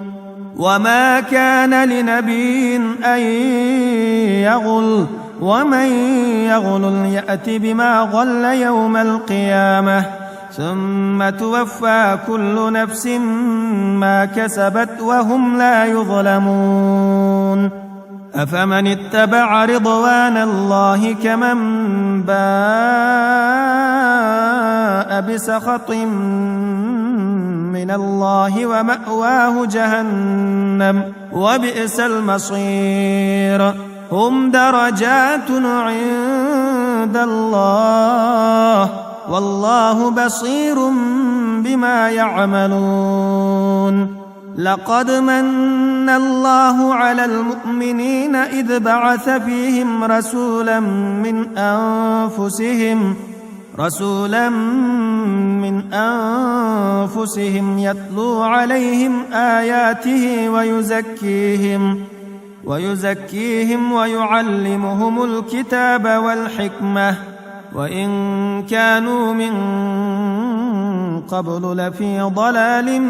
وما كان لنبي أن يغل ومن يغل يأت بما غل يوم القيامة ثم توفى كل نفس ما كسبت وهم لا يظلمون. أفمن اتبع رضوان الله كمن باء باء بسخط من الله ومأواه جهنم وبئس المصير هم درجات عند الله والله بصير بما يعملون لقد من الله على المؤمنين إذ بعث فيهم رسولا من أنفسهم يتلو عليهم آياته ويزكيهم ويعلمهم الكتاب والحكمة وإن كانوا من قبل لفي ضلال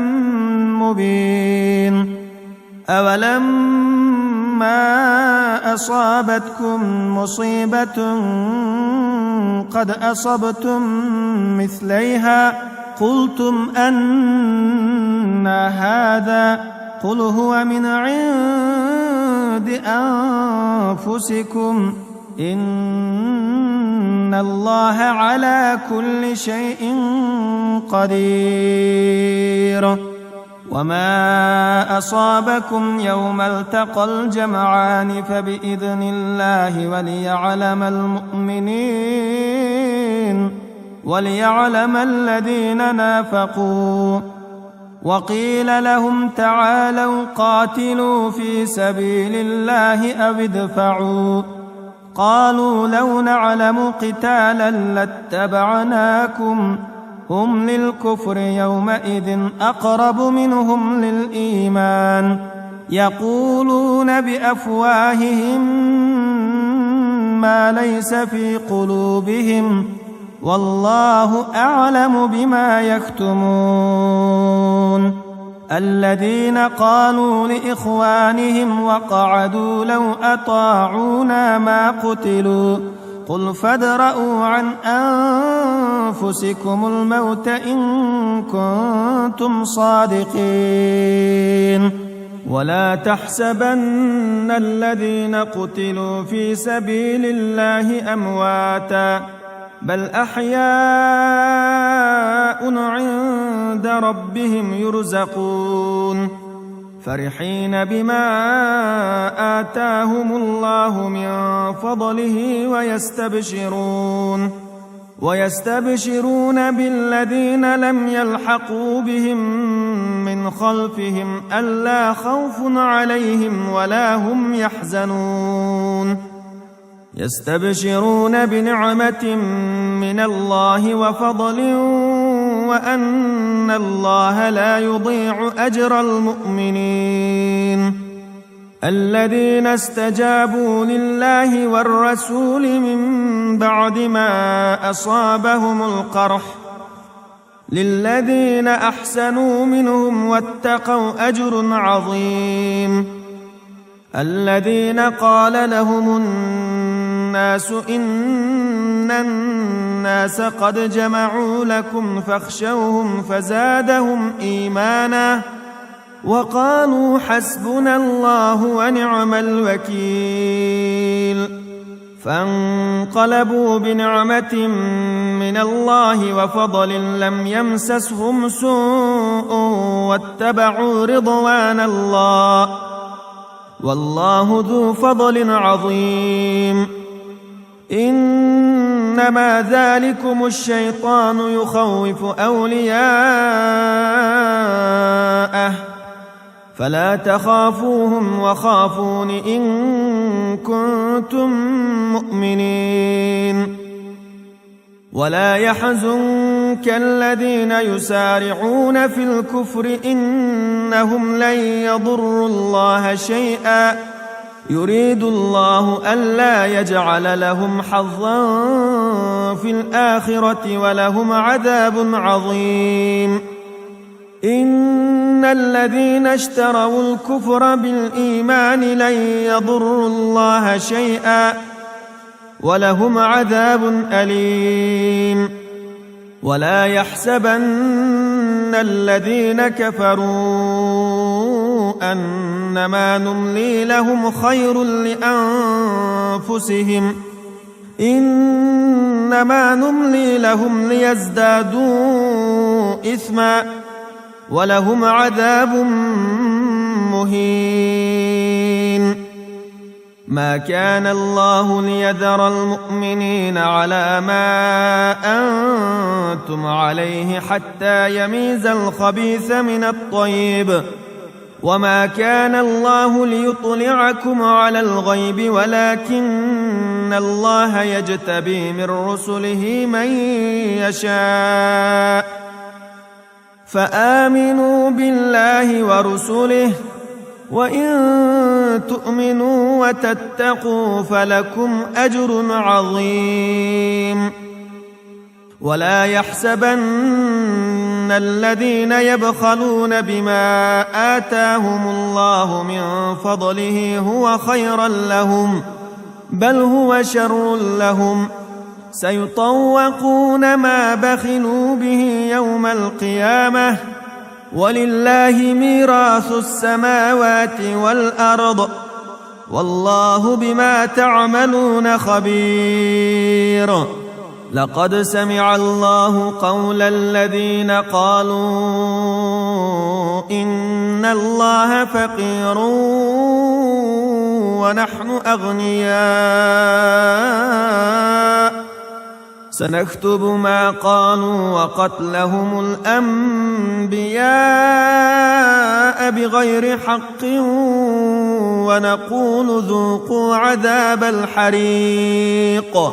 مبين أولما أصابتكم مصيبة قد أصبتم مثليها قلتم أنى هذا قل هو من عند أنفسكم إن الله على كل شيء قدير وما أصابكم يوم التقى الجمعان فبإذن الله وليعلم الذين نافقوا وقيل لهم تعالوا قاتلوا في سبيل الله أو ادفعوا قالوا لو نعلم قتالا لاتبعناكم هم للكفر يومئذ أقرب منهم للإيمان يقولون بأفواههم ما ليس في قلوبهم والله أعلم بما يكتمون الذين قالوا لإخوانهم وقعدوا لو أطاعونا ما قتلوا قل فادرءوا عن أنفسكم الموت إن كنتم صادقين ولا تحسبن الذين قتلوا في سبيل الله أمواتا بل أحياء عند ربهم يرزقون فرحين بما آتاهم الله من فضله ويستبشرون بالذين لم يلحقوا بهم من خلفهم ألا خوف عليهم ولا هم يحزنون يستبشرون بنعمة من الله وفضل وأن الله لا يضيع أجر المؤمنين الذين استجابوا لله والرسول من بعد ما أصابهم القرح للذين أحسنوا منهم واتقوا أجر عظيم الذين قال لهم الناس إن الناس قد جمعوا لكم فاخشوهم فزادهم إيمانا وقالوا حسبنا الله ونعم الوكيل فانقلبوا بنعمة من الله وفضل لم يمسسهم سوء واتبعوا رضوان الله والله ذو فضل عظيم إنما ذلكم الشيطان يخوف أولياءه فلا تخافوهم وخافون إن كنتم مؤمنين ولا يحزنك الذين يسارعون في الكفر إنهم لن يضروا الله شيئا يريد الله ألا يجعل لهم حظا في الآخرة ولهم عذاب عظيم إن الذين اشتروا الكفر بالإيمان لن يضروا الله شيئا ولهم عذاب أليم ولا يحسبن الذين كفروا أنما نملي لهم خير لأنفسهم إنما نملي لهم ليزدادوا إثما ولهم عذاب مهين. ما كان الله ليذر المؤمنين على ما أنتم عليه حتى يميز الخبيث من الطيب، وما كان الله ليطلعكم على الغيب ولكن الله يجتبي من رسله من يشاء، فآمنوا بالله ورسله، وإن تؤمنوا وتتقوا فلكم أجر عظيم. ولا يحسبن الذين يبخلون بما آتاهم الله من فضله هو خيرا لهم، بل هو شر لهم، سيطوقون ما بخلوا به يوم القيامة، ولله ميراث السماوات والأرض، والله بما تعملون خبير. لقد سمع الله قول الذين قالوا إن الله فقير ونحن أغنياء، سنكتب ما قالوا وقتلهم الأنبياء بغير حق ونقول ذوقوا عذاب الحريق،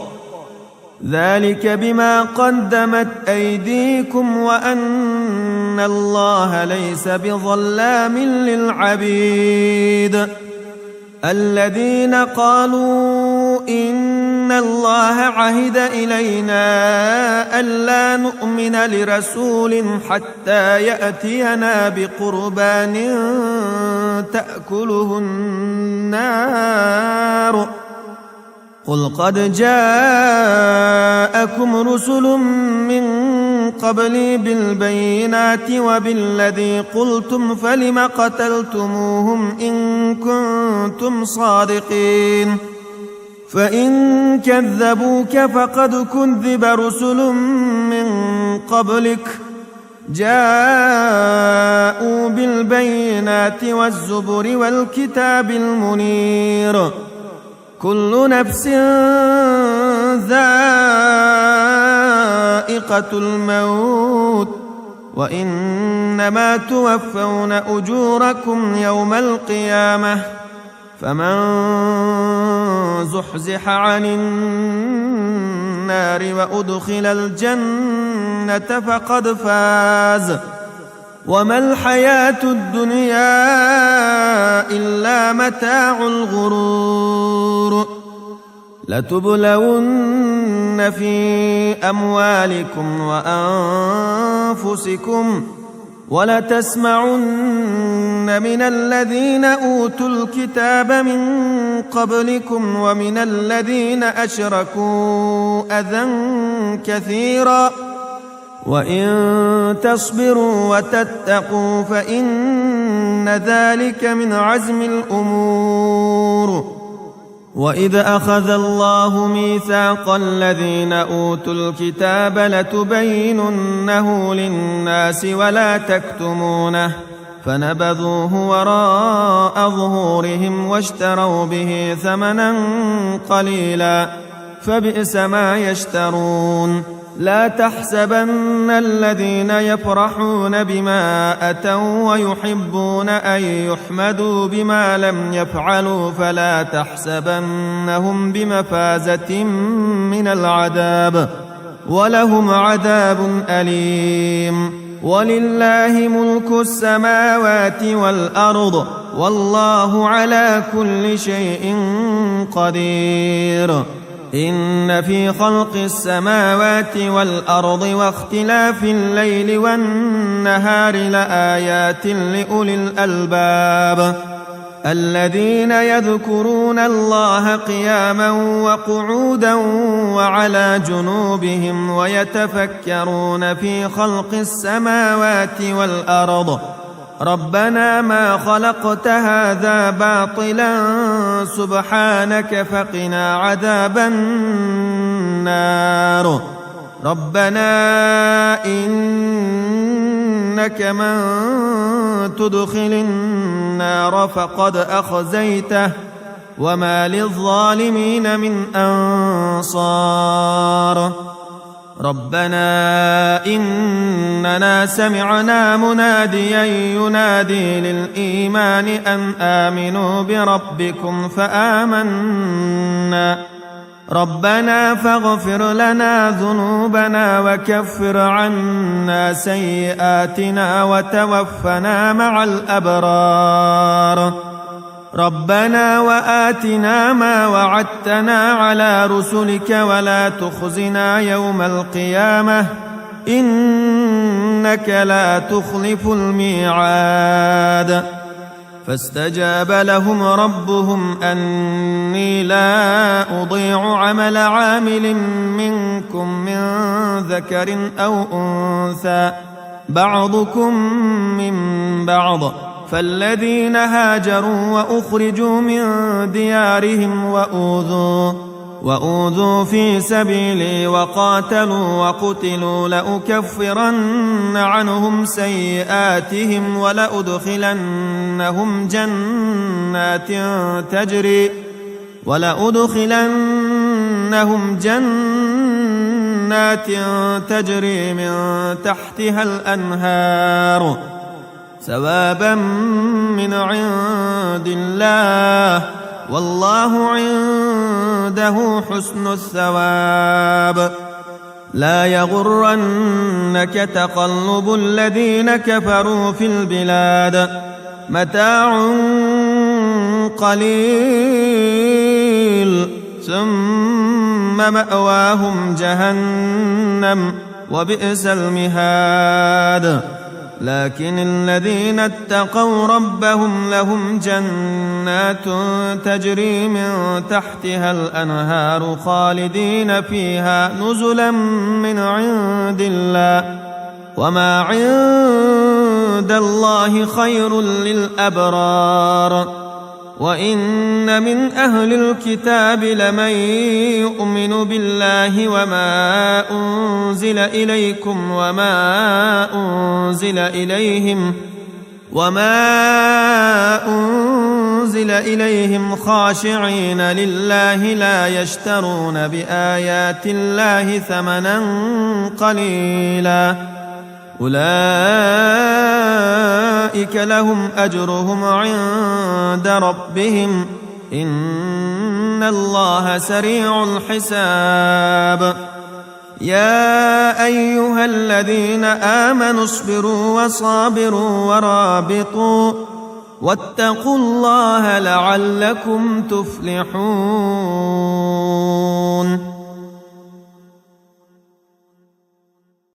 ذلك بما قدمت أيديكم وأن الله ليس بظلام للعبيد. الذين قالوا إن الله عهد إلينا ألا نؤمن لرسول حتى يأتينا بقربان تأكله النار، قل قد جاءكم رسل من قبلي بالبينات وبالذي قلتم فلم قتلتموهم إن كنتم صادقين، فإن كذبوك فقد كذب رسل من قبلك جاءوا بالبينات والزبر والكتاب المنير، كل نفس ذائقة الموت، وإنما توفون أجوركم يوم القيامة، فمن زحزح عن النار وأدخل الجنة فقد فاز، وما الحياة الدنيا إلا متاع الغرور. لتبلون في أموالكم وأنفسكم ولتسمعن من الذين أوتوا الكتاب من قبلكم ومن الذين أشركوا أذى كثيرا، وإن تصبروا وتتقوا فإن ذلك من عزم الأمور. وإذ أخذ الله ميثاق الذين أوتوا الكتاب لتبيننه للناس ولا تكتمونه، فنبذوه وراء ظهورهم واشتروا به ثمنا قليلا، فبئس ما يشترون. لا تحسبن الذين يفرحون بما أتوا ويحبون أن يحمدوا بما لم يفعلوا فلا تحسبنهم بمفازة من العذاب، ولهم عذاب أليم. ولله ملك السماوات والأرض، والله على كل شيء قدير. إن في خلق السماوات والأرض واختلاف الليل والنهار لآيات لأولي الألباب، الذين يذكرون الله قياما وقعودا وعلى جنوبهم ويتفكرون في خلق السماوات والأرض ربنا ما خلقت هذا باطلا سبحانك فقنا عذاب النار. النار ربنا إنك من تدخل النار فقد أخزيته وما للظالمين من أنصار ربنا إننا سمعنا مناديا ينادي للإيمان أن آمنوا بربكم فآمنا ربنا فاغفر لنا ذنوبنا وكفر عنا سيئاتنا وتوفنا مع الأبرار ربنا وآتنا ما وعدتنا على رسلك ولا تخزنا يوم القيامة إنك لا تخلف الميعاد فاستجاب لهم ربهم أني لا أضيع عمل عامل منكم من ذكر أو أنثى بعضكم من بعض فالذين هاجروا وأخرجوا من ديارهم وأوذوا في سبيلي وقاتلوا وقتلوا لأكفرن عنهم سيئاتهم ولأدخلنهم جنات تجري من تحتها الأنهار ثوابا من عند الله والله عنده حسن الثواب لا يغرنك تقلب الذين كفروا في البلاد متاع قليل ثم مأواهم جهنم وبئس المهاد لكن الذين اتقوا ربهم لهم جنات تجري من تحتها الأنهار خالدين فيها نزلا من عند الله وما عند الله خير للأبرار وإن من أهل الكتاب لمن يؤمن بالله وما أنزل إليكم وما أنزل إليهم خاشعين لله لا يشترون بآيات الله ثمنا قليلا أولئك لهم أجرهم عند ربهم إن الله سريع الحساب يا أيها الذين آمنوا اصبروا وصابروا ورابطوا واتقوا الله لعلكم تفلحون